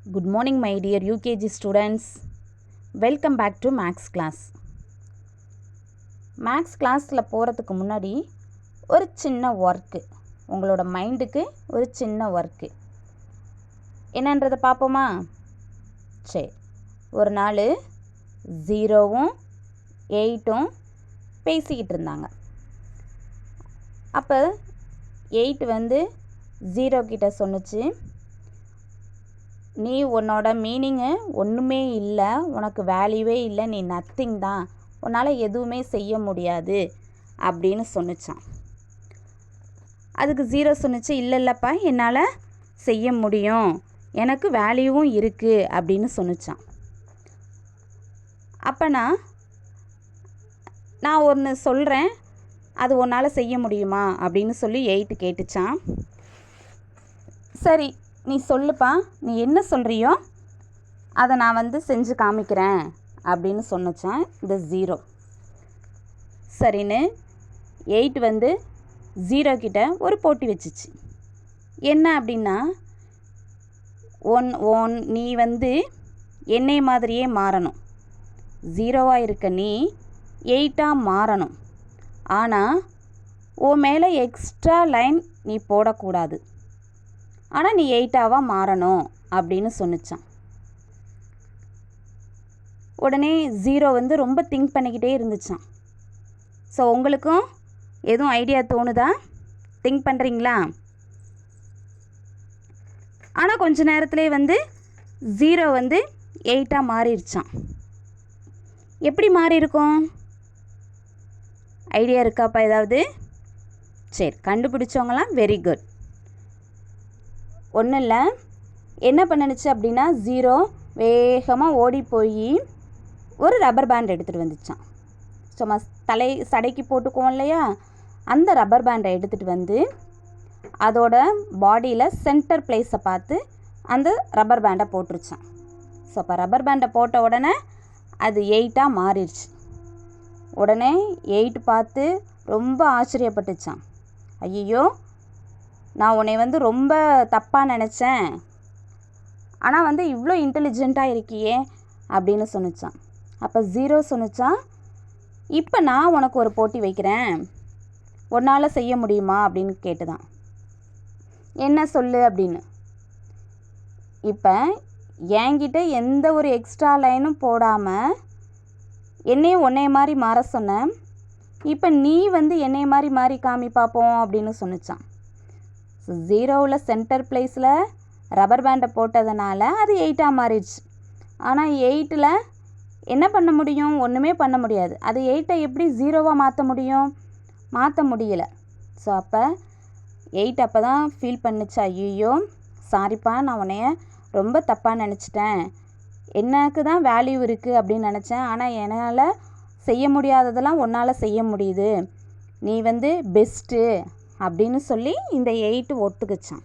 Good morning my dear UKG students. Welcome back to Max class. Max classல போகிறதுக்கு முன்னாடி ஒரு சின்ன ஒர்க்கு, உங்களோட மைண்டுக்கு ஒரு சின்ன ஒர்க்கு என்னன்றதை பார்ப்போமா? சரி, ஒரு நாள் 0வும் 8ம் பேசிக்கிட்டு இருந்தாங்க. அப்போ 8 வந்து 0 கிட்ட சொன்னுச்சு, நீ உன்னோட மீனிங்கு ஒன்றுமே இல்லை, உனக்கு வேல்யூவே இல்லை, நீ நத்திங் தான், உன்னால் எதுவுமே செய்ய முடியாது அப்படின்னு சொன்னிச்சான். அதுக்கு 0 சொன்னிச்சு, இல்லைல்லப்பா என்னால் செய்ய முடியும், எனக்கு வேல்யூவும் இருக்குது அப்படின்னு சொன்னிச்சான். அப்போ நான் ஒன்று சொல்கிறேன், அது உன்னால் செய்ய முடியுமா அப்படின்னு சொல்லி 8 கேட்டுச்சான். சரி நீ சொல்லுப்பா, நீ என்ன சொல்கிறியோ அதை நான் வந்து செஞ்சு காமிக்கிறேன் அப்படின்னு சொன்னிச்சான் இந்த 0. சரின்னு 8 வந்து 0 கிட்ட ஒரு போட்டி வச்சிச்சு. என்ன அப்படின்னா, நீ வந்து என்னை மாதிரியே மாறணும், 0வாக இருக்க நீ 8ஆக மாறணும், ஆனால் உன் மேலே எக்ஸ்ட்ரா லைன் நீ போடக்கூடாது, ஆனால் நீ 8ஆக மாறணும் அப்படின்னு சொன்னிச்சான். உடனே 0 வந்து ரொம்ப திங்க் பண்ணிக்கிட்டே இருந்துச்சான். ஸோ உங்களுக்கும் எதுவும் ஐடியா தோணுதா? திங்க் பண்ணுறீங்களா? ஆனால் கொஞ்ச நேரத்திலே வந்து 0 வந்து 8ஆக மாறிடுச்சான். எப்படி மாறி இருக்கும்? ஐடியா இருக்காப்பா ஏதாவது? சரி, கண்டுபிடிச்சவங்களாம் வெரி குட். ஒன்றும் இல்லை, என்ன பண்ணுச்சு அப்படின்னா 0 வேகமாக ஓடி போய் ஒரு ரப்பர் பேண்ட் எடுத்துகிட்டு வந்துச்சான். சும்மா சடைக்கு போட்டுக்குவோம் இல்லையா, அந்த ரப்பர் பேண்டை எடுத்துகிட்டு வந்து அதோட பாடியில் சென்டர் பிளேஸை பார்த்து அந்த ரப்பர் பேண்டை போட்டுருச்சான். ஸோ அப்போ ரப்பர் பேண்டை போட்ட உடனே அது 8ஆக மாறிடுச்சு. உடனே 8 பார்த்து ரொம்ப ஆச்சரியப்பட்டுச்சான். ஐயோ, நான் உன்னை வந்து ரொம்ப தப்பாக நினச்சேன், ஆனால் வந்து இவ்வளோ இன்டெலிஜென்ட்டாக இருக்கியே அப்படின்னு சொன்னிச்சான். அப்போ 0 சொன்னிச்சான், இப்போ நான் உனக்கு ஒரு போட்டி வைக்கிறேன், உன்னால் செய்ய முடியுமா அப்படின்னு கேட்டுதான். என்ன சொல்லு அப்படின்னு. இப்போ என்கிட்ட எந்த ஒரு எக்ஸ்ட்ரா லைனும் போடாமல் என்னையும் உன்னைய மாதிரி மாற சொன்னேன், இப்போ நீ வந்து என்னைய மாதிரி மாறி காமி பார்ப்போம் அப்படின்னு சொன்னிச்சான். 0வில் சென்டர் பிளேஸில் ரப்பர் பேண்டை போட்டதுனால அது 8ஆக மாறிடுச்சு. ஆனால் 8ல் என்ன பண்ண முடியும்? ஒன்றுமே பண்ண முடியாது. அது 8ஐ எப்படி 0வாக மாற்ற முடியும்? மாற்ற முடியலை. ஸோ அப்போ 8 அப்போ தான் ஃபீல் பண்ணிச்சு, ஐயோ சாரிப்பா, நான் உன்னைய ரொம்ப தப்பாக நினச்சிட்டேன், எனக்கு தான் வேல்யூ இருக்குது அப்படின்னு நினச்சேன், ஆனால் என்னால் செய்ய முடியாததெல்லாம் உன்னால் செய்ய முடியுது, நீ வந்து பெஸ்ட்டு அப்படின்னு சொல்லி இந்த 8 ஒத்துக்குச்சான்.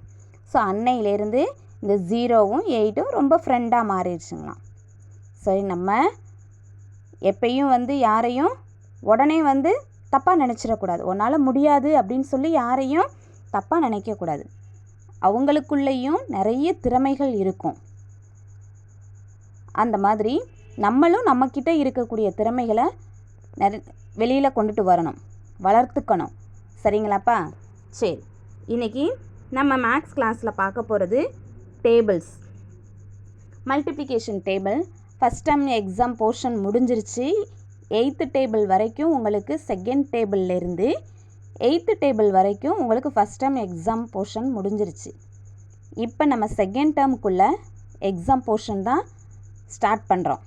ஸோ அன்னையிலேருந்து இந்த 0வும் 8ம் ரொம்ப ஃப்ரெண்டாக மாறிடுச்சுங்களாம். சரி, நம்ம எப்பயும் வந்து யாரையும் உடனே வந்து தப்பாக நினச்சிடக்கூடாது, உன்னால் முடியாது அப்படின்னு சொல்லி யாரையும் தப்பாக நினைக்கக்கூடாது. அவங்களுக்குள்ளேயும் நிறைய திறமைகள் இருக்கும். அந்த மாதிரி நம்மளும் நம்மக்கிட்ட இருக்கக்கூடிய திறமைகளை வெளியில் கொண்டுட்டு வரணும், வளர்த்துக்கணும். சரிங்களாப்பா? சரி, இன்றைக்கி நம்ம மேக்ஸ் கிளாஸில் பார்க்க போகிறது tables, multiplication table. First time exam portion முடிஞ்சிருச்சு. 8th டேபிள் வரைக்கும் உங்களுக்கு செகண்ட் டேபிள்லேருந்து 8th டேபிள் வரைக்கும் உங்களுக்கு ஃபஸ்ட் டைம் எக்ஸாம் போர்ஷன் முடிஞ்சிருச்சு. இப்போ நம்ம செகண்ட் டேர்முக்குள்ளே எக்ஸாம் போர்ஷன் தான் ஸ்டார்ட் பண்ணுறோம்.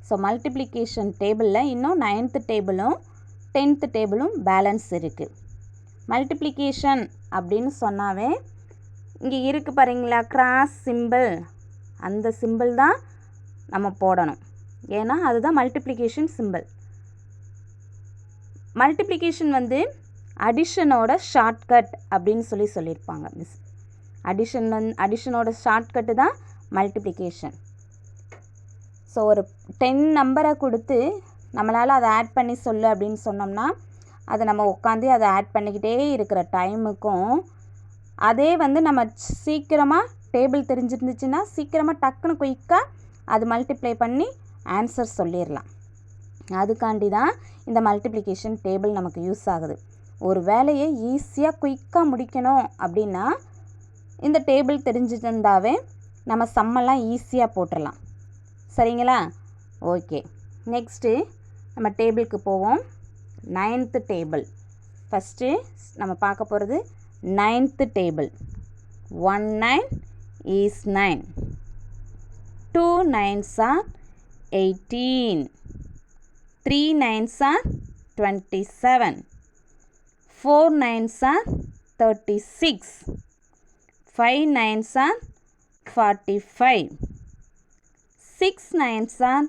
ஸோ மல்டிப்ளிகேஷன் டேபிளில் இன்னும் 9th டேபிளும் 10th டேபிளும் பேலன்ஸ் இருக்குது. மல்டிப்ளிகேஷன் அப்படின்னு சொன்னாவே இங்கே இருக்குது பாருங்களா, கிராஸ் சிம்பிள், அந்த சிம்பிள் தான் நம்ம போடணும், ஏன்னா அதுதான் மல்டிப்ளிகேஷன் சிம்பிள். மல்டிப்ளிகேஷன் வந்து அடிஷனோட ஷார்ட்கட் அப்படின்னு சொல்லியிருப்பாங்க மிஸ். அடிஷனோட ஷார்ட்கட்டு தான் மல்டிப்ளிகேஷன். ஸோ ஒரு 10 நம்பரை கொடுத்து நம்மளால் அதை ஆட் பண்ணி சொல்லு அப்படின்னு சொன்னோம்னா அதை நம்ம உட்காந்து அதை ஆட் பண்ணிக்கிட்டே இருக்கிற டைமுக்கும் அதே வந்து நம்ம சீக்கிரமாக டேபிள் தெரிஞ்சிருந்துச்சுன்னா சீக்கிரமாக டக்குன்னு குயிக்காக அது மல்டிப்ளை பண்ணி ஆன்சர் சொல்லிடலாம். அதுக்காண்டி தான் இந்த மல்டிப்ளிகேஷன் டேபிள் நமக்கு யூஸ் ஆகுது. ஒரு வேலையை ஈஸியாக குயிக்காக முடிக்கணும் அப்படின்னா இந்த டேபிள் தெரிஞ்சிருந்தாவே நம்ம சம்மெல்லாம் ஈஸியாக போட்டுடலாம். சரிங்களா? ஓகே, நெக்ஸ்ட்டு நம்ம டேபிளுக்கு போவோம். 9th table. ஃபஸ்ட்டு நம்ம பார்க்க போகிறது 9th table. 1 9 is 9. 2 9s are 18. 3 9s are 27. 4 9s are 36. 5 9s are 45. 6 9s are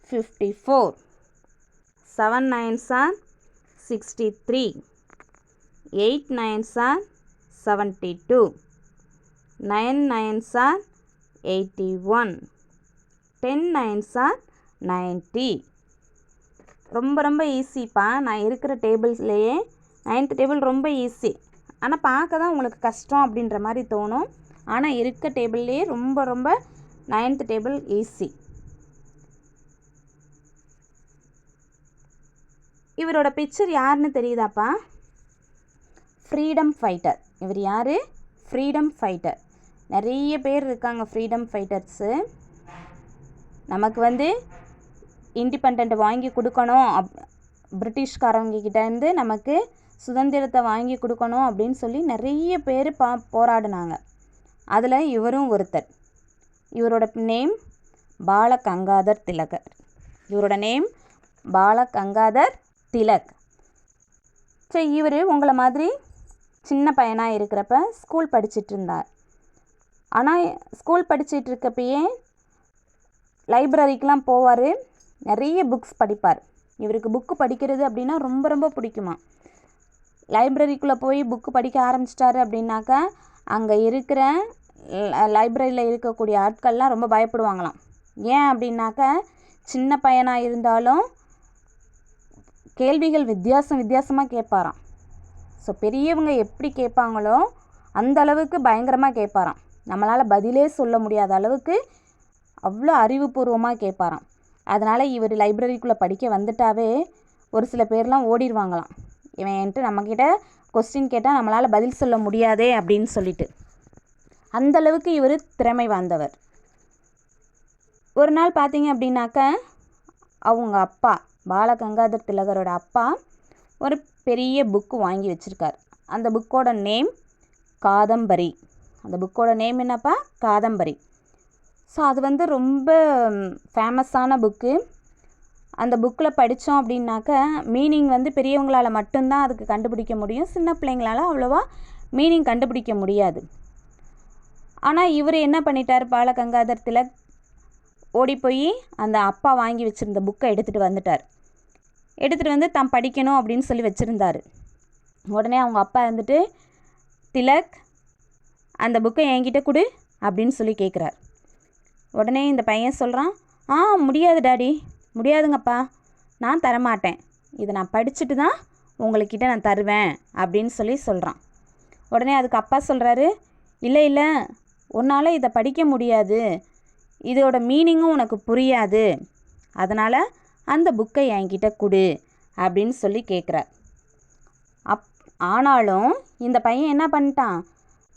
54. 7 9s are 63. 8 9s are 72. 9 9s are 81. 10 9s are 90. ரொம்ப ஈஸிப்பா. நான் இருக்கிற டேபிள்ஸ்லேயே 9th டேபிள் ரொம்ப ஈஸி. ஆனால் பார்க்க தான் உங்களுக்கு கஷ்டம் அப்படின்ற மாதிரி தோணும். ஆனால் இருக்க டேபிள்லேயே ரொம்ப 9th டேபிள் ஈஸி. இவரோட பிக்சர் யாருன்னு தெரியுதாப்பா? Freedom fighter. இவர் யார்? Freedom fighter. நிறைய பேர் இருக்காங்க ஃப்ரீடம் ஃபைட்டர்ஸு. நமக்கு இண்டிபெண்ட் வாங்கி கொடுக்கணும், பிரிட்டிஷ்காரவங்கக்கிட்டேருந்து நமக்கு சுதந்திரத்தை வாங்கி கொடுக்கணும் அப்படின்னு சொல்லி நிறைய பேர் போராடினாங்க. அதில் இவரும் ஒருத்தர். இவரோட நேம் பாலகங்காதர் திலகர். இவரோட நேம் பாலகங்காதர் திலக். சரி, இவர் உங்களை மாதிரி சின்ன பையனாக இருக்கிறப்ப ஸ்கூல் படிச்சுட்டு இருந்தார். ஆனால் ஸ்கூல் படிச்சுட்டு இருக்கப்பயே லைப்ரரிக்கெலாம் போவார், நிறைய புக்ஸ் படிப்பார். இவருக்கு புக்கு படிக்கிறது அப்படின்னா ரொம்ப பிடிக்குமா. லைப்ரரிக்குள்ளே போய் புக்கு படிக்க ஆரம்பிச்சிட்டாரு அப்படின்னாக்கா அங்கே இருக்கிற லைப்ரரியில் இருக்கக்கூடிய ஆட்கள்லாம் ரொம்ப பயப்படுவாங்களாம். ஏன் அப்படின்னாக்கா சின்ன பையனாக இருந்தாலும் கேள்விகள் வித்தியாசமாக கேட்பாராம். ஸோ பெரியவங்க எப்படி கேட்பாங்களோ அந்த அளவுக்கு பயங்கரமாக கேட்பாராம். நம்மளால் பதிலே சொல்ல முடியாத அளவுக்கு அவ்வளோ அறிவுபூர்வமாக கேட்பாராம். அதனால் இவர் லைப்ரரிக்குள்ளே படிக்க வந்துட்டாவே ஒரு சில பேர்லாம் ஓடிடுவாங்களாம். இவன்ட்டு நம்மக்கிட்ட கொஸ்டின் கேட்டால் நம்மளால் பதில் சொல்ல முடியாதே அப்படின்னு சொல்லிட்டு. அந்தளவுக்கு இவர் திறமை வாய்ந்தவர். ஒரு நாள் பார்த்தீங்க அப்படின்னாக்க அவங்க அப்பா பாலகங்காதர் திலகரோட அப்பா ஒரு பெரிய புக்கு வாங்கி வச்சுருக்கார். அந்த புக்கோட நேம் காதம்பரி. அந்த புக்கோட நேம் என்னப்பா? காதம்பரி. ஸோ அது ரொம்ப ஃபேமஸான புக்கு. அந்த புக்கில் படித்தோம் அப்படின்னாக்க மீனிங் பெரியவங்களால் மட்டும்தான் அதுக்கு கண்டுபிடிக்க முடியும். சின்ன பிள்ளைங்களால் அவ்வளோவா மீனிங் கண்டுபிடிக்க முடியாது. ஆனால் இவர் என்ன பண்ணிட்டார்? பாலகங்காதர் திலக் ஓடி போய் அந்த அப்பா வாங்கி வச்சுருந்த புக்கை எடுத்துகிட்டு வந்துட்டார். எடுத்துகிட்டு தான் படிக்கணும் அப்படின்னு சொல்லி வச்சுருந்தார். உடனே அவங்க அப்பா திலக் அந்த புக்கை என்கிட்ட கொடு அப்படின்னு சொல்லி கேட்குறார். உடனே இந்த பையன் சொல்கிறான், முடியாது டாடி, முடியாதுங்கப்பா, நான் தரமாட்டேன், இதை நான் படிச்சுட்டு தான் உங்கள்கிட்ட நான் தருவேன் அப்படின்னு சொல்லி சொல்கிறான். உடனே அதுக்கு அப்பா சொல்கிறாரு, இல்லை உன்னால் இதை படிக்க முடியாது, இதோட மீனிங்கும் உனக்கு புரியாது, அதனால் அந்த புக்கை என்கிட்ட கொடு அப்படின்னு சொல்லி கேட்குறார். ஆனாலும் இந்த பையன் என்ன பண்ணிட்டான்?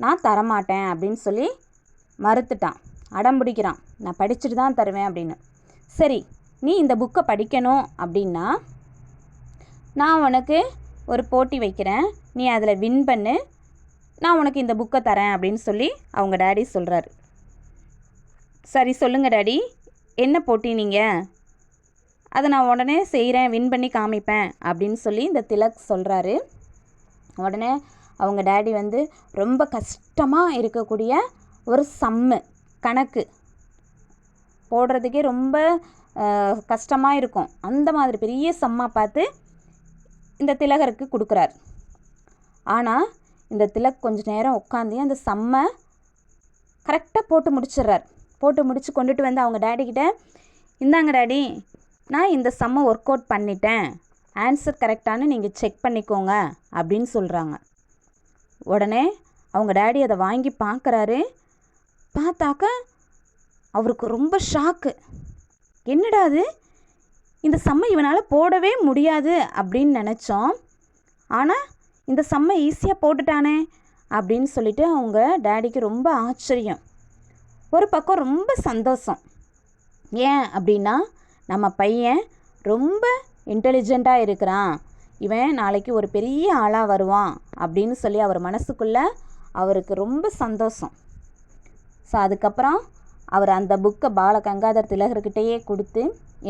நான் தரமாட்டேன் அப்படின்னு சொல்லி மறுத்துட்டான், அடம் பிடிக்கிறான், நான் படிச்சுட்டு தான் தருவேன் அப்படின்னு. சரி, நீ இந்த புக்கை படிக்கணும் அப்படின்னா நான் உனக்கு ஒரு போட்டி வைக்கிறேன், நீ அதில் வின் பண்ணு, நான் உனக்கு இந்த புக்கை தரேன் அப்படின்னு சொல்லி அவங்க டாடி சொல்கிறாரு. சரி சொல்லுங்கள் டாடி, என்ன போட்டி நீங்கள்? அதை நான் உடனே செய்கிறேன், வின் பண்ணி காமிப்பேன் அப்படின்னு சொல்லி இந்த திலக் சொல்கிறாரு. உடனே அவங்க டாடி ரொம்ப கஷ்டமாக இருக்கக்கூடிய ஒரு கணக்கு போடுறதுக்கே ரொம்ப கஷ்டமாக இருக்கும், அந்த மாதிரி பெரிய சம்மாக பார்த்து இந்த திலகருக்கு கொடுக்குறார். ஆனால் இந்த திலக் கொஞ்ச நேரம் உட்காந்து அந்த சம்மை கரெக்டாக போட்டு முடிச்சிடுறார். போட்டு முடித்து கொண்டுட்டு அவங்க டாடிக்கிட்ட, இந்தாங்க டாடி, நான் இந்த சம்மை ஒர்க் அவுட் பண்ணிட்டேன், ஆன்சர் கரெக்டானு நீங்கள் செக் பண்ணிக்கோங்க அப்படின்னு சொல்கிறாங்க. உடனே அவங்க டாடி அதை வாங்கி பார்க்குறாரு. பார்த்தாக்க அவருக்கு ரொம்ப ஷாக்கு. என்னடா அது, இந்த சம்மை இவனால் போடவே முடியாது அப்படின்னு நினச்சோம். ஆனால் இந்த சம்மை ஈஸியாக போட்டுட்டானே அப்படின்னு சொல்லிட்டு அவங்க டேடிக்கு ரொம்ப ஆச்சரியம். ஒரு பக்கம் ரொம்ப சந்தோஷம். ஏன் அப்படின்னா நம்ம பையன் ரொம்ப இன்டெலிஜெண்ட்டாக இருக்கிறான், இவன் நாளைக்கு ஒரு பெரிய ஆளாக வருவான் அப்படின்னு சொல்லி அவர் மனசுக்குள்ளே அவருக்கு ரொம்ப சந்தோஷம். ஸோ அதுக்கப்புறம் அவர் அந்த புக்கை பாலகங்காதர் திலகர்கிட்டையே கொடுத்து,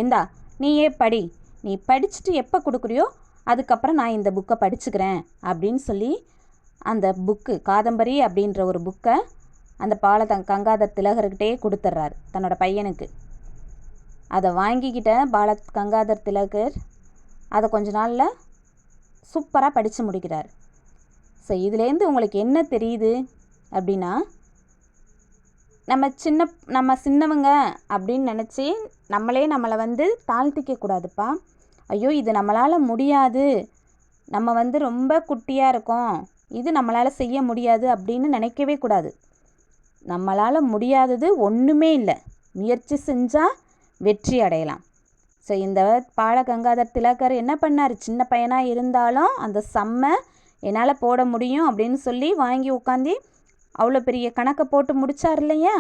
இந்தா நீயே படி, நீ படிச்சுட்டு எப்போ கொடுக்குறியோ அதுக்கப்புறம் நான் இந்த புக்கை படிச்சுக்கிறேன் அப்படின்னு சொல்லி அந்த புக்கு காதம்பரி அப்படின்ற ஒரு புக்கை அந்த கங்காதர் திலகர்கிட்டையே கொடுத்துட்றாரு தன்னோட பையனுக்கு. அதை வாங்கிக்கிட்ட கங்காதர் திலகர் அதை கொஞ்ச நாளில் சூப்பராக படித்து முடிக்கிறார். ஸோ இதுலேருந்து உங்களுக்கு என்ன தெரியுது அப்படின்னா, நம்ம சின்னவங்க அப்படின்னு நினச்சி நம்மளை தாழ்த்திக்க கூடாதுப்பா. ஐயோ இது நம்மளால் முடியாது, நம்ம ரொம்ப குட்டியாக இருக்கோம், இது நம்மளால் செய்ய முடியாது அப்படின்னு நினைக்கவே கூடாது. நம்மளால் முடியாதது ஒன்றுமே இல்லை, முயற்சி செஞ்சால் வெற்றி அடையலாம். ஸோ இந்த பாலகங்காதர் திலகர் என்ன பண்ணார், சின்ன பையனாக இருந்தாலும் அந்த சம்மை என்னால் போட முடியும் அப்படின்னு சொல்லி வாங்கி உட்காந்து அவ்வளோ பெரிய கணக்கை போட்டு முடித்தார் இல்லையா.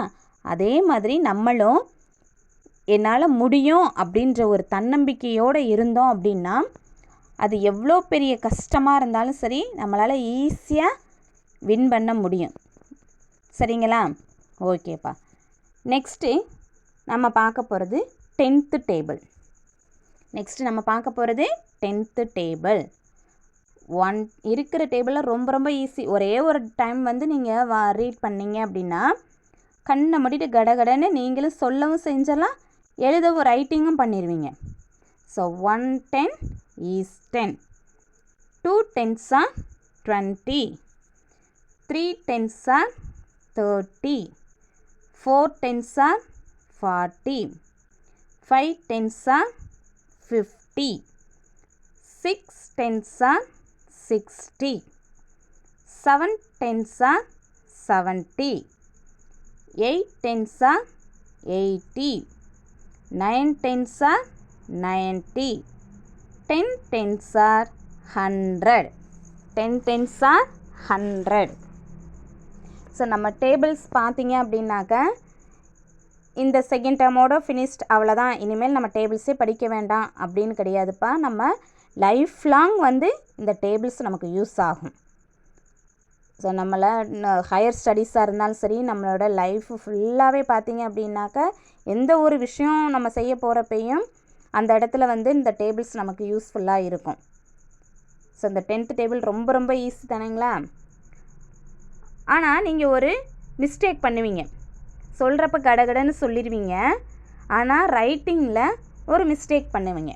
அதே மாதிரி நம்மளும் என்னால் முடியும் அப்படின்ற ஒரு தன்னம்பிக்கையோடு இருந்தோம் அப்படின்னா அது எவ்வளோ பெரிய கஷ்டமாக இருந்தாலும் சரி நம்மளால் ஈஸியாக வின் பண்ண முடியும். சரிங்களா? ஓகேப்பா. நெக்ஸ்ட்டு நம்ம பார்க்க போகிறது 10th டேபிள். டேபிள் 1 இருக்கிற டேபிளில் ரொம்ப ஈஸி. ஒரே ஒரு டைம் நீங்கள் ரீட் பண்ணீங்க அப்படின்னா கண்ணை மூடிட்டு கடகடன்னு நீங்களும் சொல்லவும் செஞ்சிடலாம், எழுதவும் ரைட்டிங்கும் பண்ணிடுவீங்க. So 1 10 is 10, 2 10s are 20, 3 10s are 30, 4 10s are 40, 5 10s are 50, 6 10s are 60, 7 10s are 70, 8 10s are 80, 9 10s are 90, 10 10s are 100. 10 10s are 100. So நம்ம டேபிள்ஸ் பார்த்தீங்க அப்படின்னாக்க இந்த செகண்ட் டேர்மோட ஃபினிஷ்ட், அவ்வளோதான், இனிமேல் நம்ம டேபிள்ஸே படிக்க வேண்டாம் அப்படின்னு கிடையாதுப்பா. நம்ம லைஃப் லாங் இந்த டேபிள்ஸ் நமக்கு யூஸ் ஆகும். ஸோ நம்மளை ஹையர் ஸ்டடீஸாக இருந்தாலும் சரி, நம்மளோட லைஃப் ஃபுல்லாகவே பார்த்தீங்க அப்படின்னாக்கா எந்த ஒரு விஷயம் நம்ம செய்ய போகிறப்பையும் அந்த இடத்துல இந்த டேபிள்ஸ் நமக்கு யூஸ்ஃபுல்லாக இருக்கும். ஸோ இந்த 10th டேபிள் ரொம்ப ஈஸி தானேங்களா. ஆனால் நீங்கள் ஒரு மிஸ்டேக் பண்ணுவீங்க, சொல்கிறப்ப கடகடன்னு சொல்லிடுவீங்க, ஆனால் ரைட்டிங்கில் ஒரு மிஸ்டேக் பண்ணுவீங்க.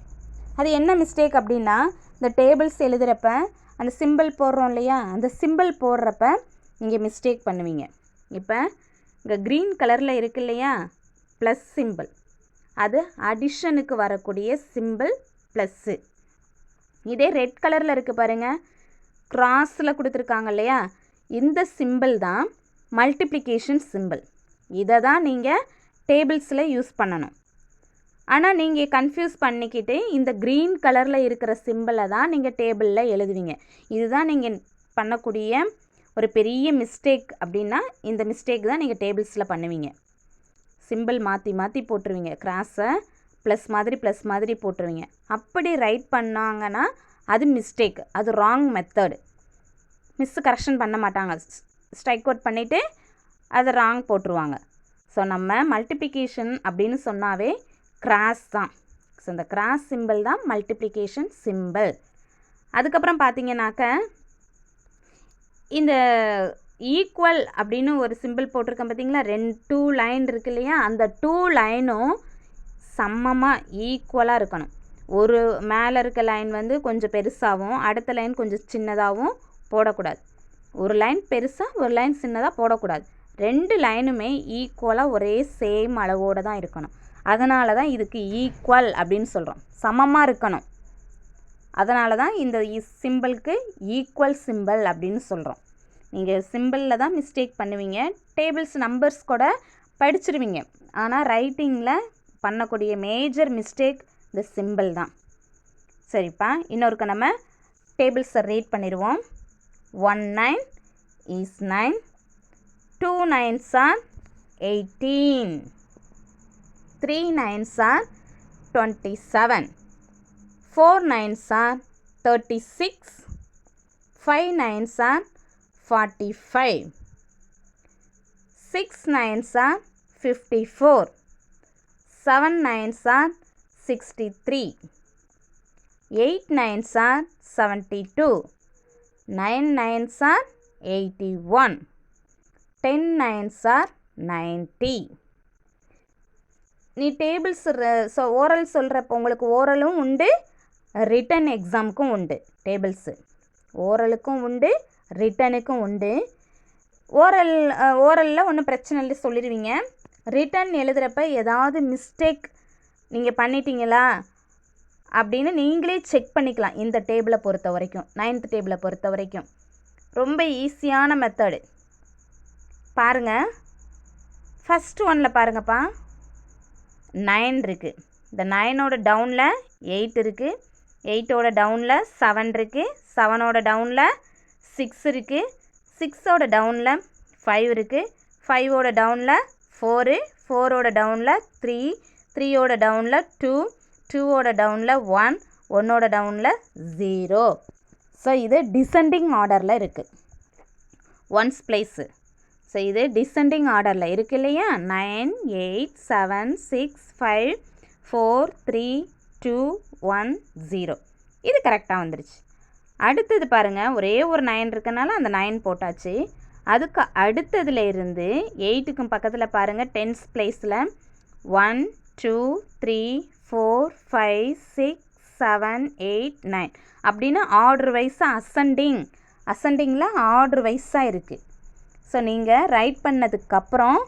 அது என்ன மிஸ்டேக் அப்படின்னா, இந்த டேபிள்ஸ் எழுதுகிறப்ப அந்த சிம்பிள் போடுறோம் இல்லையா, அந்த சிம்பிள் போடுறப்ப நீங்கள் மிஸ்டேக் பண்ணுவீங்க. இப்போ இங்கே க்ரீன் கலரில் இருக்கு இல்லையா ப்ளஸ் சிம்பிள், அது அடிஷனுக்கு வரக்கூடிய சிம்பிள் ப்ளஸ்ஸு. இதே ரெட் கலரில் இருக்குது பாருங்கள், கிராஸில் கொடுத்துருக்காங்க இல்லையா, இந்த சிம்பிள் தான் மல்டிப்ளிகேஷன் சிம்பிள். இதை தான் நீங்கள் டேபிள்ஸில் யூஸ் பண்ணணும். ஆனால் நீங்கள் கன்ஃபியூஸ் பண்ணிக்கிட்டு இந்த க்ரீன் கலரில் இருக்கிற சிம்பிளை தான் நீங்கள் டேபிளில் எழுதுவீங்க. இதுதான் நீங்கள் பண்ணக்கூடிய ஒரு பெரிய மிஸ்டேக். அப்படின்னா இந்த மிஸ்டேக் தான் நீங்கள் டேபிள்ஸில் பண்ணுவீங்க. சிம்பிள் மாற்றி போட்டுருவீங்க, கிராஸை ப்ளஸ் மாதிரி போட்டுருவீங்க. அப்படி ரைட் பண்ணாங்கன்னா அது மிஸ்டேக், அது ராங் மெத்தடு. மிஸ்ஸு கரெக்ஷன் பண்ண மாட்டாங்க, ஸ்ட்ரைக் அவுட் பண்ணிவிட்டு அதை ராங் போட்டுருவாங்க. ஸோ நம்ம மல்டிப்ளிகேஷன் அப்படின்னு சொன்னாவே கிராஸ் தான். ஸோ இந்த கிராஸ் சிம்பிள் தான் மல்டிப்ளிகேஷன் சிம்பிள். அதுக்கப்புறம் பார்த்தீங்கன்னாக்க இந்த ஈக்குவல் அப்படின்னு ஒரு சிம்பிள் போட்டிருக்கேன் பார்த்தீங்களா, 2 லைன் இருக்கு இல்லையா, அந்த 2 லைனும் சமமாக ஈக்குவலாக இருக்கணும். ஒரு மேலே இருக்க லைன் கொஞ்சம் பெருசாகவும் அடுத்த லைன் கொஞ்சம் சின்னதாகவும் போடக்கூடாது. ஒரு லைன் பெருசாக ஒரு லைன் சின்னதாக போடக்கூடாது. 2 லைனுமே ஈக்குவலாக ஒரே சேம் அளவோடு தான் இருக்கணும். அதனால தான் இதுக்கு ஈக்குவல் அப்படின்னு சொல்கிறோம், சமமாக இருக்கணும். அதனால தான் இந்த சிம்பிளுக்கு ஈக்குவல் சிம்பிள் அப்படின்னு சொல்கிறோம். நீங்கள் சிம்பிளில் தான் மிஸ்டேக் பண்ணுவீங்க, டேபிள்ஸ் நம்பர்ஸ் கூட படிச்சிருவீங்க. ஆனால் ரைட்டிங்கில் பண்ணக்கூடிய மேஜர் மிஸ்டேக் இந்த சிம்பிள் தான். சரிப்பா, இன்னொருக்க நம்ம டேபிள்ஸை ரீட் பண்ணிடுவோம். 1 9 is 9, 2 9s are 18, 3 9s are 27, 4 9s are 36, 5 9s are 45, 6 9s are 54, 7 9s are 63, 8 9s are 72, 9 9s are 81, 10 9s are 90. நீ டேபிள்ஸ் ஓரல் சொல்கிறப்ப உங்களுக்கு ஓரலும் உண்டு, ரிட்டன் எக்ஸாமுக்கும் உண்டு. டேபிள்ஸு ஓரலுக்கும் உண்டு, ரிட்டனுக்கும் உண்டு. ஓரலில் ஒன்றும் பிரச்சனை இல்லை, சொல்லிடுவீங்க. ரிட்டன் எழுதுகிறப்ப ஏதாவது மிஸ்டேக் நீங்கள் பண்ணிட்டீங்களா அப்படின்னு நீங்களே செக் பண்ணிக்கலாம். இந்த டேபிளை பொறுத்த வரைக்கும், 9th டேபிளை பொறுத்த வரைக்கும் ரொம்ப ஈஸியான மெத்தடு. பாருங்கள், ஃபஸ்ட்டு ஒன்னில் பாருங்கப்பா, 9 இருக்குது. இந்த 9ஓட டவுனில் 8 இருக்குது, 8ஓட டவுனில் 7 இருக்குது, 7ஓட டவுனில் 6 இருக்குது, 6ஓட டவுனில் 5 இருக்குது, 5ஓட டவுனில் 4, 4ஓட டவுனில் 3, 3ஓட டவுனில் 2, 2ஓட டவுனில் 1, 1ஓட டவுனில் 0. ஸோ இது டிசெண்டிங் ஆர்டரில் இருக்குது, ஒன்ஸ் பிளேஸு. ஸோ இது டிசெண்டிங் ஆர்டரில் இருக்குது இல்லையா? 9 8 7 6 5 4 3 2 1 0. இது கரெக்டாக வந்துருச்சு. அடுத்தது பாருங்கள், ஒரே ஒரு 9 இருக்கனால அந்த 9 போட்டாச்சு. அதுக்கு அடுத்ததில் இருந்து 8க்கும் பக்கத்தில் பாருங்கள், 10th பிளேஸில் 1 2 3 4 5 6 7 8 9 அப்படின்னு ஆர்டர் வைஸாக அசெண்டிங்கில் ஆர்டர் வைஸாக இருக்குது. ஸோ நீங்கள் ரைட் பண்ணதுக்கப்புறம்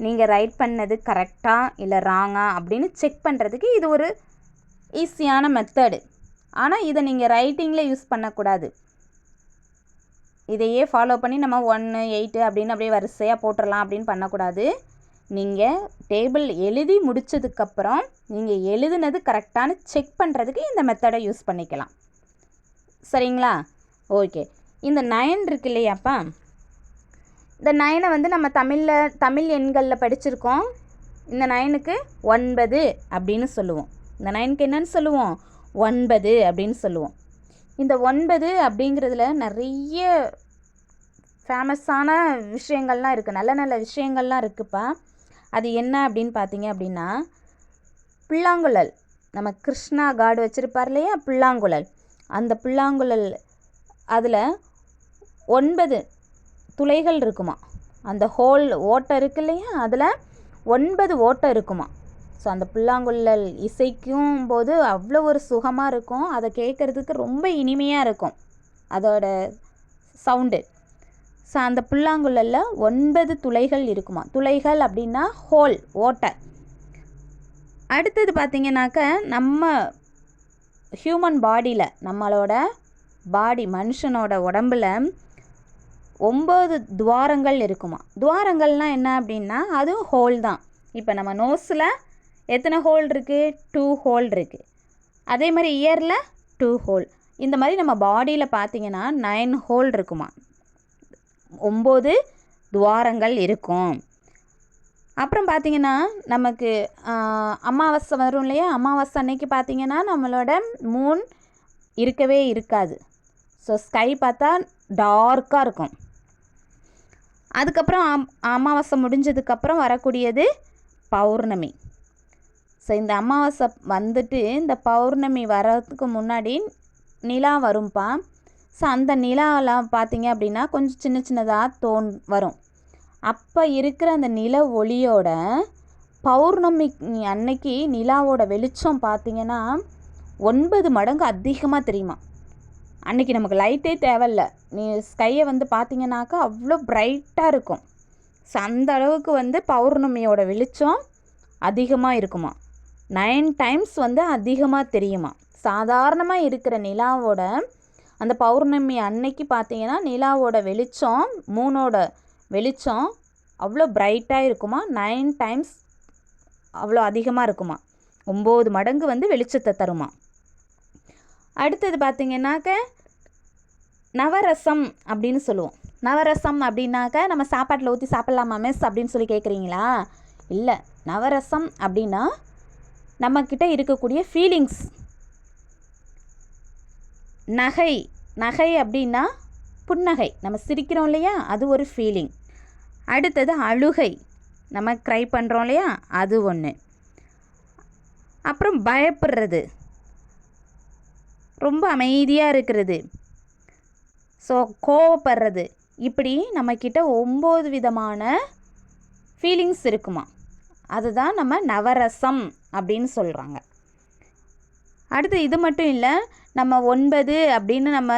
நீங்கள் ரைட் பண்ணது கரெக்டாக இல்லை ராங்கா அப்படின்னு செக் பண்ணுறதுக்கு இது ஒரு ஈஸியான மெத்தடு. ஆனால் இதை நீங்கள் ரைட்டிங்கில் யூஸ் பண்ணக்கூடாது. இதையே ஃபாலோ பண்ணி நம்ம 1 8 அப்படின்னு அப்படியே வரிசையாக போட்டுடலாம் அப்படின்னு பண்ணக்கூடாது. நீங்கள் டேபிள் எழுதி முடித்ததுக்கப்புறம் நீங்கள் எழுதுனது கரெக்டானு செக் பண்ணுறதுக்கு இந்த மெத்தடை யூஸ் பண்ணிக்கலாம். சரிங்களா? ஓகே. இந்த 9 இருக்கு இல்லையாப்பா, இந்த 9 வந்து நம்ம தமிழ் எண்களில் படிச்சிருக்கோம். இந்த 9க்கு 9 அப்படின்னு சொல்லுவோம். இந்த 9க்கு என்னன்னு சொல்லுவோம்? 9 அப்படின்னு சொல்லுவோம். இந்த 9 அப்படிங்கிறதுல நிறைய ஃபேமஸான விஷயங்கள்லாம் இருக்குது, நல்ல நல்ல விஷயங்கள்லாம் இருக்குதுப்பா. அது என்ன அப்படின்னு பார்த்தீங்க அப்படின்னா, புல்லாங்குழல், நம்ம கிருஷ்ணா காடு வச்சுருப்பார் இல்லையா, புல்லாங்குழல். அந்த புல்லாங்குழல் அதில் 9 துளைகள் இருக்குமா. அந்த ஹோல் ஓட்டை இருக்கு இல்லையா, அதில் 9 ஓட்டை இருக்குமா. ஸோ அந்த புல்லாங்குழல் இசைக்கும் போது அவ்வளோ ஒரு சுகமாக இருக்கும். அதை கேட்குறதுக்கு ரொம்ப இனிமையாக இருக்கும் அதோட சவுண்டு. ஸோ அந்த புல்லாங்குழலில் 9 துளைகள் இருக்குமா. துளைகள் அப்படின்னா ஹோல், ஓட்டை. அடுத்தது பார்த்திங்கனாக்க, நம்ம ஹியூமன் பாடியில், நம்மளோட பாடி மனுஷனோட உடம்பில் 9 துவாரங்கள் இருக்குமா. துவாரங்கள்னால் என்ன அப்படின்னா அதுவும் ஹோல் தான். இப்போ நம்ம நோஸில் எத்தனை ஹோல் இருக்குது? 2 ஹோல் இருக்குது. அதே மாதிரி இயரில் 2 ஹோல். இந்த மாதிரி நம்ம பாடியில் பார்த்திங்கன்னா 9 ஹோல் இருக்குமா, 9 துவாரங்கள் இருக்கும். அப்புறம் பார்த்திங்கன்னா நமக்கு அமாவாசை வரும் இல்லையா, அமாவாசை அன்னைக்கு பார்த்திங்கன்னா நம்மளோட மூன் இருக்கவே இருக்காது. ஸோ ஸ்கை பார்த்தா டார்க்காக இருக்கும். அதுக்கப்புறம் அமாவாசை முடிஞ்சதுக்கப்புறம் வரக்கூடியது பௌர்ணமி. ஸோ இந்த அமாவாசை வந்துட்டு இந்த பௌர்ணமி வர்றதுக்கு முன்னாடி நிலா வரும்ப்பா. ஸோ அந்த நிலாவெல்லாம் பார்த்திங்க அப்படின்னா கொஞ்சம் சின்ன சின்னதாக வரும். அப்போ இருக்கிற அந்த நில ஒளியோட பௌர்ணமி அன்னைக்கு நிலாவோட வெளிச்சம் பார்த்திங்கன்னா 9 மடங்கு அதிகமாக தெரியுமா. அன்றைக்கி நமக்கு லைட்டே தேவையில்ல, நீ ஸ்கையை வந்து பார்த்திங்கனாக்கா அவ்வளோ பிரைட்டாக இருக்கும். ஸோ அந்த அளவுக்கு வந்து பௌர்ணமியோட வெளிச்சம் அதிகமாக இருக்குமா. 9 டைம்ஸ் வந்து அதிகமாக தெரியுமா. சாதாரணமாக இருக்கிற நிலாவோட அந்த பௌர்ணமி அன்னைக்கு பார்த்திங்கன்னா நிலாவோட வெளிச்சம், மூனோட வெளிச்சம் அவ்வளோ பிரைட்டாக இருக்குமா, 9 டைம்ஸ் அவ்வளோ அதிகமாக இருக்குமா, 9 மடங்கு வந்து வெளிச்சத்தை தருமா. அடுத்தது பார்த்திங்கன்னாக்க நவரசம் அப்படின்னு சொல்லுவோம். நவரசம் அப்படின்னாக்க நம்ம சாப்பாட்டில் ஊற்றி சாப்பிட்லாமா மிஸ் அப்படின்னு சொல்லி கேட்குறீங்களா? இல்லை, நவரசம் அப்படின்னா நம்மக்கிட்ட இருக்கக்கூடிய ஃபீலிங்ஸ். நகை அப்படின்னா புன்னகை, நம்ம சிரிக்கிறோம் இல்லையா, அது ஒரு ஃபீலிங். அடுத்தது அழுகை, நம்ம க்ரை பண்ணுறோம் இல்லையா, அது ஒன்று. அப்புறம் பயப்படுறது, ரொம்ப அமைதியாக இருக்கிறது, ஸோ கோவப்படுறது, இப்படி நம்மக்கிட்ட 9 விதமான ஃபீலிங்ஸ் இருக்குமா. அதுதான் நம்ம நவரசம் அப்படின்னு சொல்கிறாங்க. அடுத்து இது மட்டும் இல்லை, நம்ம 9 அப்படின்னு நம்ம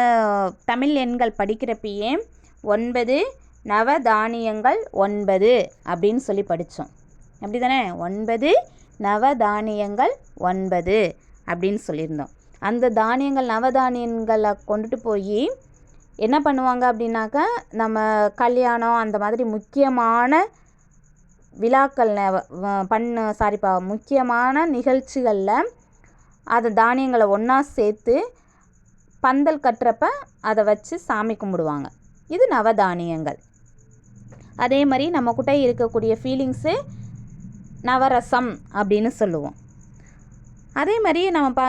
தமிழ் எண்கள் படிக்கிறப்பயே 9 நவதானியங்கள் 9 அப்படின்னு சொல்லி படித்தோம். அப்படி தானே, 9 நவதானியங்கள் 9 அப்படின்னு சொல்லியிருந்தோம். அந்த தானியங்கள் நவதானியங்களை கொண்டுட்டு போய் என்ன பண்ணுவாங்க அப்படின்னாக்கா, நம்ம கல்யாணம் அந்த மாதிரி முக்கியமான விழாக்கள் முக்கியமான நிகழ்ச்சிகளில் அதை தானியங்களை ஒன்றா சேர்த்து பந்தல் கட்டுறப்ப அதை வச்சு சாமி கும்பிடுவாங்க. இது நவதானியங்கள். அதே மாதிரி நம்மக்கிட்ட இருக்கக்கூடிய ஃபீலிங்ஸு நவரசம் அப்படின்னு சொல்லுவோம். அதே மாதிரி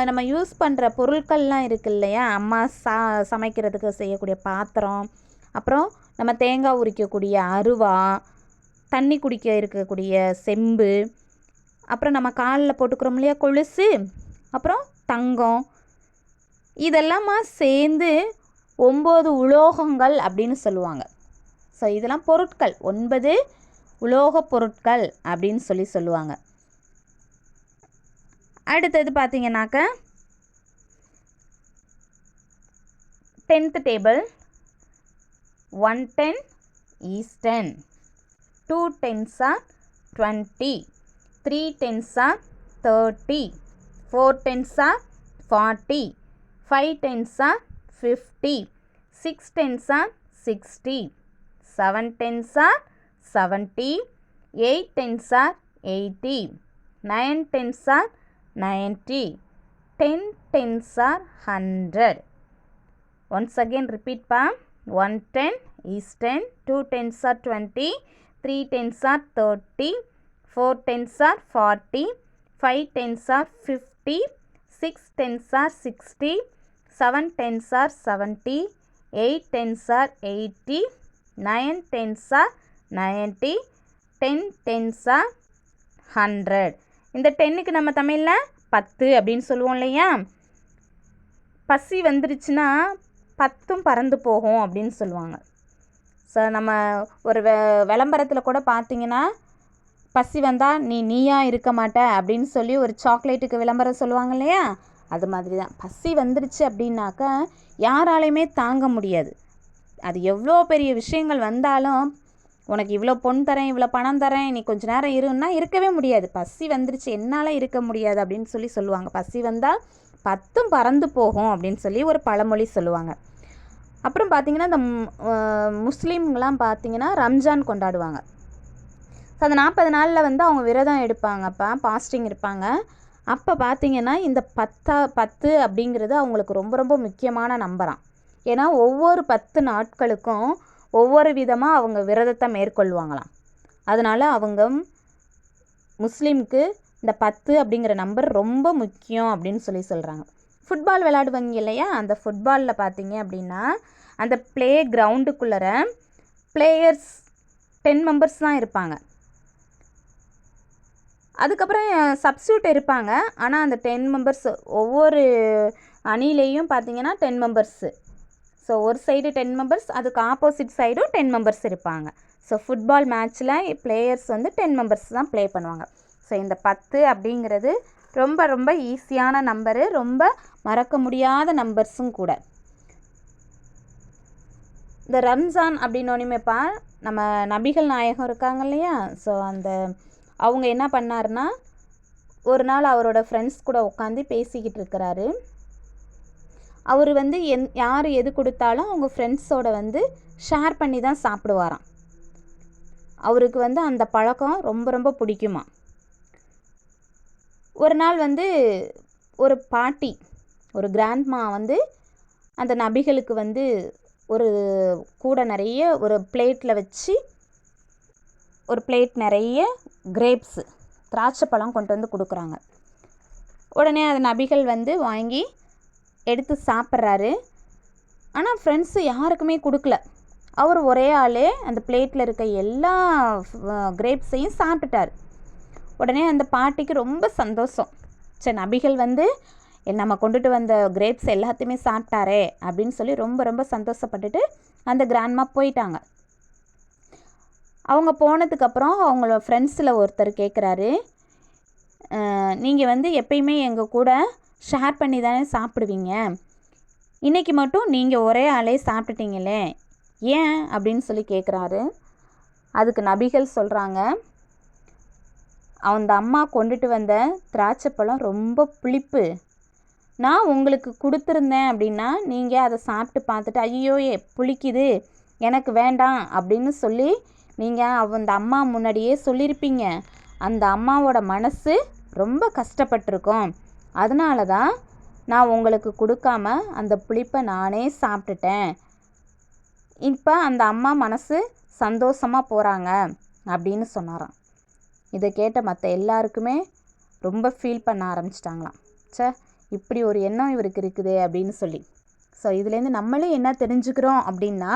நம்ம யூஸ் பண்ணுற பொருட்கள்லாம் இருக்குது இல்லையா, அம்மா சமைக்கிறதுக்கு செய்யக்கூடிய பாத்திரம், அப்புறம் நம்ம தேங்காய் உரிக்கக்கூடிய அருவா, தண்ணி குடிக்க இருக்கக்கூடிய செம்பு, அப்புறம் நம்ம காலில் போட்டுக்கிறோம் இல்லையா கொலுசு, அப்புறம் தங்கம், இதெல்லாமா சேர்ந்து 9 உலோகங்கள் அப்படின்னு சொல்லுவாங்க. ஸோ இதெல்லாம் பொருட்கள், 9 உலோக பொருட்கள் அப்படின்னு சொல்லுவாங்க. அடுத்தது பார்த்தீங்கன்னாக்க 10th table. 1 10 is 10, 2 10s are 20, 3 10s are 30, 4 10s are 40, 5 10s are 50, 6 10s are 60, 7 10s are 70, 8 10s are 80, 9 10s are 90, 10 10s are 100. Once again repeat pa. 1 10 is 10, 2 10s are 20, 3 10s are 30, 4 10s are 40, 5 10s are 50, 6 10s are 60, 7 10s are 70, 8 10s are 80, 9 10s are 90, 10 10s are 100. இந்த 10க்கு நம்ம தமிழில் 10 அப்படின்னு சொல்லுவோம் இல்லையா. பசி வந்துருச்சுன்னா 10ம் பறந்து போகும் அப்படின்னு சொல்லுவாங்க. ஸோ நம்ம ஒரு விளம்பரத்தில் கூட பார்த்தீங்கன்னா, பசி வந்தால் நீயா இருக்க மாட்ட அப்படின்னு சொல்லி ஒரு சாக்லேட்டுக்கு விளம்பரம் சொல்லுவாங்க இல்லையா, அது மாதிரி தான். பசி வந்துருச்சு அப்படின்னாக்கா யாராலையுமே தாங்க முடியாது. அது எவ்வளோ பெரிய விஷயங்கள் வந்தாலும், உனக்கு இவ்வளோ பொன் தரேன், இவ்வளோ பணம் தரேன், நீ கொஞ்ச நேரம் இருன்னா இருக்கவே முடியாது. பசி வந்துருச்சு, என்னால் இருக்க முடியாது அப்படின்னு சொல்லுவாங்க. பசி வந்தால் 10ம் பறந்து போகும் அப்படின்னு சொல்லி ஒரு பழமொழி சொல்லுவாங்க. அப்புறம் பார்த்திங்கன்னா, இந்த முஸ்லீம்கெலாம் பார்த்திங்கன்னா ரம்ஜான் கொண்டாடுவாங்க. ஸோ அந்த 40 நாளில் வந்து அவங்க விரதம் எடுப்பாங்கப்பா, பாஸ்டிங் இருப்பாங்க. அப்போ பார்த்திங்கன்னா இந்த 10 அப்படிங்கிறது அவங்களுக்கு ரொம்ப ரொம்ப முக்கியமான நம்பராம். ஏன்னா ஒவ்வொரு 10 நாட்களுக்கும் ஒவ்வொரு விதமாக அவங்க விரதத்தை மேற்கொள்வாங்களாம். அதனால் அவங்க முஸ்லீமுக்கு இந்த 10 அப்படிங்கிற நம்பர் ரொம்ப முக்கியம் அப்படின்னு சொல்கிறாங்க. ஃபுட்பால் விளையாடுவாங்க இல்லையா, அந்த ஃபுட்பாலில் பார்த்தீங்க அப்படின்னா அந்த ப்ளே கிரவுண்டுக்குள்ளே பிளேயர்ஸ் 10 மெம்பர்ஸ் தான் இருப்பாங்க. அதுக்கப்புறம் சப்ஸ்டியூட் இருப்பாங்க. ஆனால் அந்த 10 மெம்பர்ஸ் ஒவ்வொரு அணிலேயும் பார்த்தீங்கன்னா 10 மெம்பர்ஸு. ஸோ ஒரு சைடு 10 மெம்பர்ஸ், அதுக்கு ஆப்போசிட் சைடும் 10 மெம்பர்ஸ் இருப்பாங்க. ஸோ ஃபுட்பால் மேட்ச்சில் பிளேயர்ஸ் வந்து 10 மெம்பர்ஸ் தான் ப்ளே பண்ணுவாங்க. ஸோ இந்த 10 அப்படிங்கிறது ரொம்ப ரொம்ப ஈஸியான நம்பரு, ரொம்ப மறக்க முடியாத நம்பர்ஸும் கூட. இந்த ரம்ஜான் அப்படின்னோனையுமேப்பா நம்ம நபிகள் நாயகம் இருக்காங்க இல்லையா, ஸோ அவங்க என்ன பண்ணாருன்னா, ஒரு நாள் அவரோட ஃப்ரெண்ட்ஸ் கூட உட்காந்து பேசிக்கிட்டு இருக்கிறாரு. அவர் வந்து யார் எது கொடுத்தாலும் அவங்க ஃப்ரெண்ட்ஸோட வந்து ஷேர் பண்ணி தான் சாப்பிடுவாராம். அவருக்கு வந்து அந்த பழக்கம் ரொம்ப ரொம்ப பிடிக்குமா. ஒரு நாள் வந்து ஒரு பாட்டி, ஒரு கிராண்ட்மா வந்து அந்த நபிகளுக்கு வந்து ஒரு கூடை நிறைய ஒரு பிளேட்டில் வச்சு ஒரு பிளேட் நிறைய கிரேப்ஸு, திராட்சை பழம் கொண்டு வந்து கொடுக்குறாங்க. உடனே அது நபிகள் வந்து வாங்கி எடுத்து சாப்பிட்றாரு. ஆனால் ஃப்ரெண்ட்ஸு யாருக்குமே கொடுக்கல. அவர் ஒரே ஆளே அந்த பிளேட்டில் இருக்க எல்லா கிரேப்ஸையும் சாப்பிட்டுட்டார். உடனே அந்த பாட்டிக்கு ரொம்ப சந்தோஷம். சரி, நபிகள் வந்து நம்ம கொண்டுட்டு வந்த கிரேப்ஸ் எல்லாத்தையுமே சாப்பிட்டாரே அப்படின்னு சொல்லி ரொம்ப ரொம்ப சந்தோஷப்பட்டுட்டு அந்த கிராண்ட்மா போயிட்டாங்க. அவங்க போனதுக்கப்புறம் அவங்களோட ஃப்ரெண்ட்ஸில் ஒருத்தர் கேட்குறாரு, நீங்கள் வந்து எப்பயுமே எங்கள் கூட ஷேர் பண்ணி தானே சாப்பிடுவீங்க, இன்றைக்கி மட்டும் நீங்கள் ஒரே ஆளே சாப்பிட்டுட்டீங்களே ஏன் அப்படின்னு சொல்லி கேட்குறாரு. அதுக்கு நபிகள் சொல்கிறாங்க, அந்த அம்மா கொண்டுட்டு வந்த திராட்சைப்பழம் ரொம்ப புளிப்பு, நான் உங்களுக்கு கொடுத்துருந்தேன் அப்படின்னா நீங்கள் அதை சாப்பிட்டு பார்த்துட்டு ஐயோ புளிக்குது எனக்கு வேண்டாம் அப்படின்னு சொல்லி நீங்கள் அந்த அம்மா முன்னாடியே சொல்லியிருப்பீங்க. அந்த அம்மாவோட மனசு ரொம்ப கஷ்டப்பட்டிருக்கோம். அதனால தான் நான் உங்களுக்கு கொடுக்காம அந்த புளிப்பை நானே சாப்பிட்டுட்டேன். இப்போ அந்த அம்மா மனசு சந்தோஷமாக போகிறாங்க அப்படின்னு சொன்னாராம். இதை கேட்ட மற்ற எல்லாருக்குமே ரொம்ப ஃபீல் பண்ண ஆரம்பிச்சிட்டாங்களாம். இப்படி ஒரு எண்ணம் இவருக்கு இருக்குது அப்படின்னு சொல்லி. ஸோ இதுலேருந்து நம்மளே என்ன தெரிஞ்சுக்கிறோம் அப்படின்னா,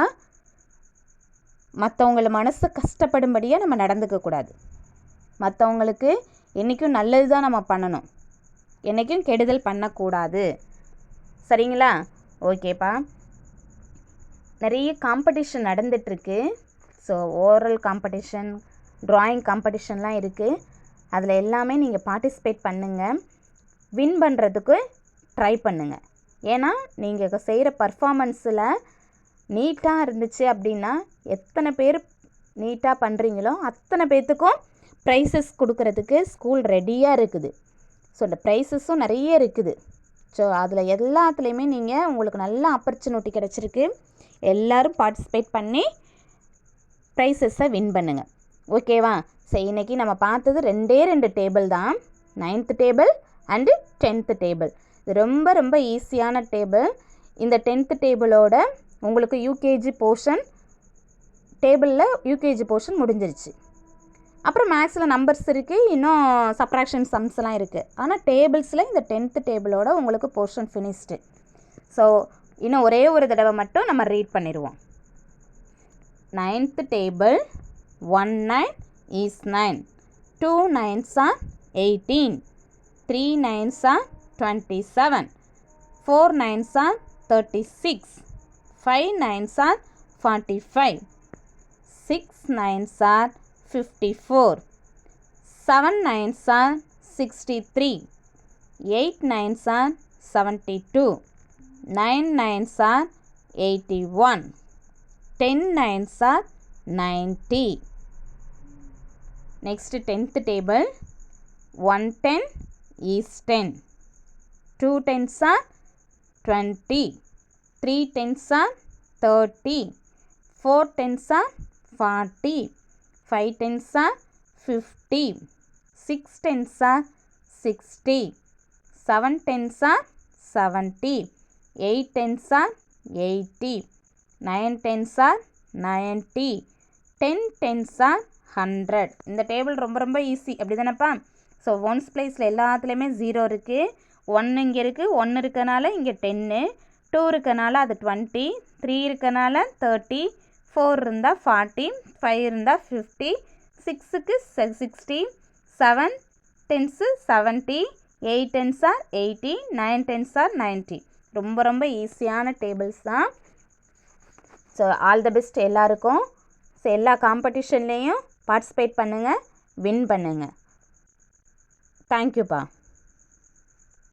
மற்றவங்கள மனசு கஷ்டப்படும்படியாக நம்ம நடந்துக்கக்கூடாது. மற்றவங்களுக்கு என்றைக்கும் நல்லது தான் நம்ம பண்ணணும், என்றைக்கும் கெடுதல் பண்ணக்கூடாது. சரிங்களா? ஓகேப்பா. நிறைய காம்படிஷன் நடந்துகிட்ருக்கு. ஸோ ஓரல் காம்படிஷன், ட்ராயிங் காம்படிஷன்லாம் இருக்குது. அதில் எல்லாமே நீங்கள் பார்ட்டிசிபேட் பண்ணுங்கள். வின் பண்ணுறதுக்கு ட்ரை பண்ணுங்கள். ஏன்னா நீங்கள் செய்கிற பர்ஃபாமன்ஸில் நீட்டாக இருந்துச்சு அப்படின்னா, எத்தனை பேர் நீட்டாக பண்ணுறீங்களோ அத்தனை பேர்த்துக்கும் ப்ரைஸஸ் கொடுக்கறதுக்கு ஸ்கூல் ரெடியாக இருக்குது. ஸோ இந்த ப்ரைஸஸும் நிறைய இருக்குது. ஸோ அதில் எல்லாத்துலேயுமே நீங்கள் உங்களுக்கு நல்ல ஆப்பர்ச்சுனிட்டி கிடச்சிருக்கு. எல்லோரும் பார்ட்டிசிபேட் பண்ணி ப்ரைஸஸை வின் பண்ணுங்கள். ஓகேவா? ஸோ இன்றைக்கி நம்ம பார்த்தது 2 டேபிள் தான், 9th table and 10th table. இது ரொம்ப ரொம்ப ஈஸியான டேபிள். இந்த 10th டேபிளோட உங்களுக்கு யூகேஜி போர்ஷன் டேபிளில் யூகேஜி போர்ஷன் முடிஞ்சிருச்சு. அப்புறம் மேக்ஸில் நம்பர்ஸ் இருக்குது, இன்னும் சப்ராக்ஷன் சம்ஸ்லாம் இருக்குது. ஆனால் டேபிள்ஸில் இந்த 10th டேபிளோட உங்களுக்கு போர்ஷன் ஃபினிஷ்டு. ஸோ இன்னும் ஒரே ஒரு தடவை மட்டும் நம்ம ரீட் பண்ணிடுவோம். 9th table 1 9 is 9, 2 9s are 18, 3 9s are 27, 4 9s are 36, 5 9s are 45, 6 9s are 54, 7 9s are 63, 8 9s are 72, 9 9s are 81, 10 9s are 90. Next 10th table, 1 10 is 10, 2 10s are 20, 3 10s are 30, 4 10s are 40, 5 10s are 50, 6 10s are 60, 7 10s are 70, 8 10s are 80, 9 10s are 90, 10 10s are 100. இந்த table ரொம்ப ரொம்ப easy, அப்படி தானேப்பா? So once பிளேஸில் எல்லாத்துலேயுமே 0 இருக்குது. 1 இங்கே இருக்குது, 1 இருக்கனால இங்கே 10, 2 இருக்கனால அது 20, 3 இருக்கனால 30, 4 இருந்தால் 40, 5 இருந்தால் 50, 6க்கு 60, 7 10s 70, 8 10s are 80, 9 10s are 90. ரொம்ப ரொம்ப ஈஸியான டேபிள்ஸ் தான். ஸோ ஆல் த பெஸ்ட் எல்லாருக்கும். ஸோ எல்லா காம்படிஷன்லேயும் பார்ட்டிசிபேட் பண்ணுங்கள், வின் பண்ணுங்கள். தேங்க்யூப்பா.